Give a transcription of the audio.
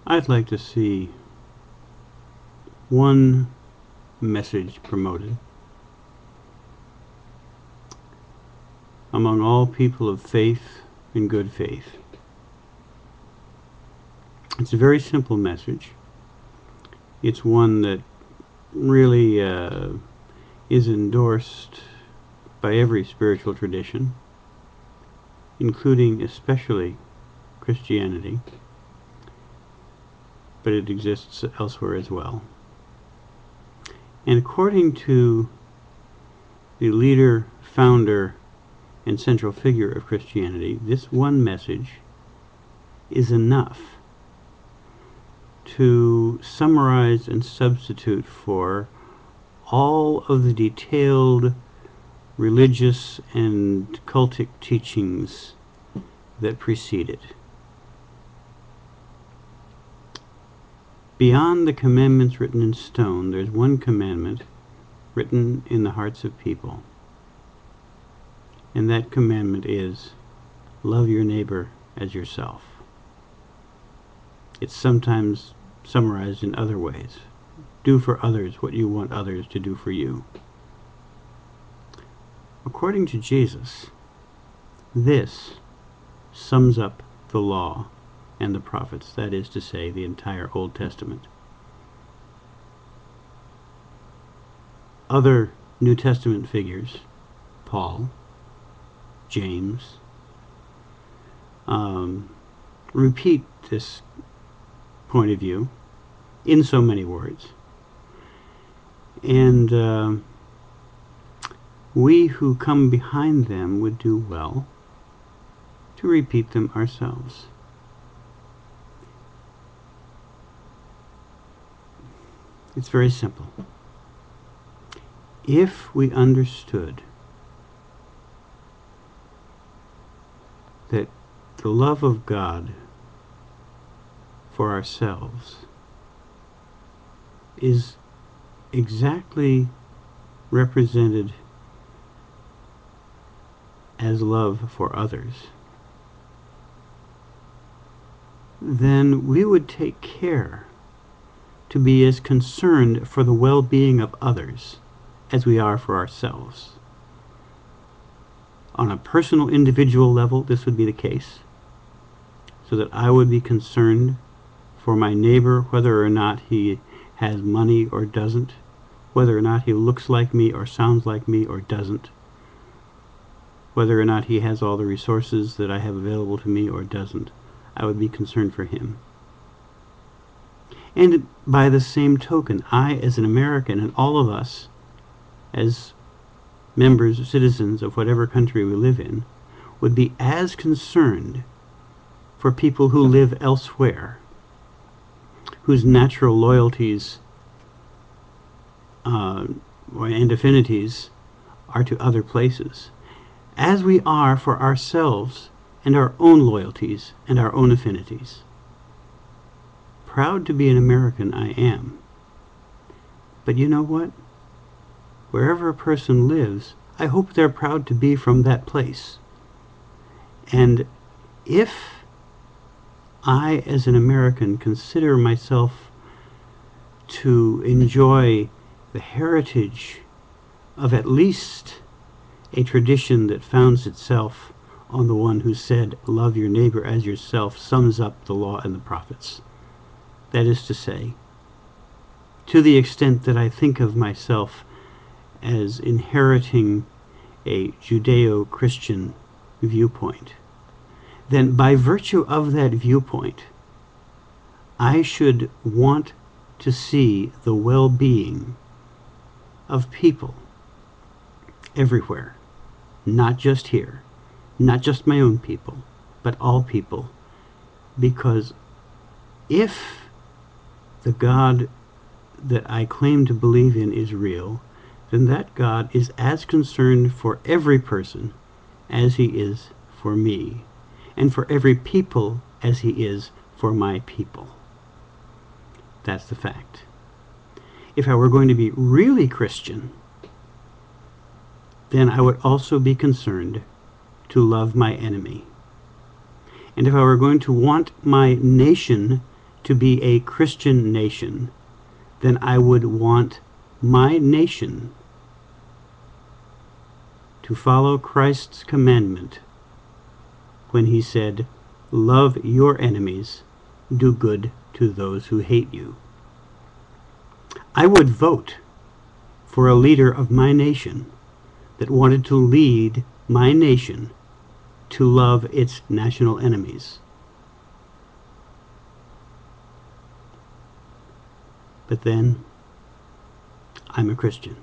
I'd like to see one message promoted among all people of faith and good faith. It's a very simple message. It's one that really is endorsed by every spiritual tradition, including especially Christianity, but it exists elsewhere as well. And according to the leader, founder, and central figure of Christianity, this one message is enough to summarize and substitute for all of the detailed religious and cultic teachings that precede it. Beyond the commandments written in stone, there's one commandment written in the hearts of people. And that commandment is, love your neighbor as yourself. It's sometimes summarized in other ways. Do for others what you want others to do for you. According to Jesus, this sums up the law and the prophets, that is to say, the entire Old Testament. Other New Testament figures, Paul, James, repeat this point of view in so many words. And we who come behind them would do well to repeat them ourselves. It's very simple. If we understood that the love of God for ourselves is exactly represented as love for others, then we would take care to be as concerned for the well-being of others as we are for ourselves. On a personal, individual level, this would be the case, so that I would be concerned for my neighbor, whether or not he has money or doesn't, whether or not he looks like me or sounds like me or doesn't, whether or not he has all the resources that I have available to me or doesn't. I would be concerned for him. And by the same token, I, as an American, and all of us, as members, citizens of whatever country we live in, would be as concerned for people who live elsewhere, whose natural loyalties and affinities are to other places, as we are for ourselves and our own loyalties and our own affinities. Proud to be an American, I am. But you know what? Wherever a person lives, I hope they're proud to be from that place. And if I, as an American, consider myself to enjoy the heritage of at least a tradition that founds itself on the one who said, love your neighbor as yourself, sums up the law and the prophets. That is to say, to the extent that I think of myself as inheriting a Judeo-Christian viewpoint, then by virtue of that viewpoint, I should want to see the well-being of people everywhere, not just here, not just my own people, but all people. Because if the God that I claim to believe in is real, then that God is as concerned for every person as he is for me, and for every people as he is for my people. That's the fact. If I were going to be really Christian, then I would also be concerned to love my enemy. And if I were going to want my nation to be a Christian nation, then I would want my nation to follow Christ's commandment when he said, "Love your enemies, do good to those who hate you." I would vote for a leader of my nation that wanted to lead my nation to love its national enemies. But then, I'm a Christian.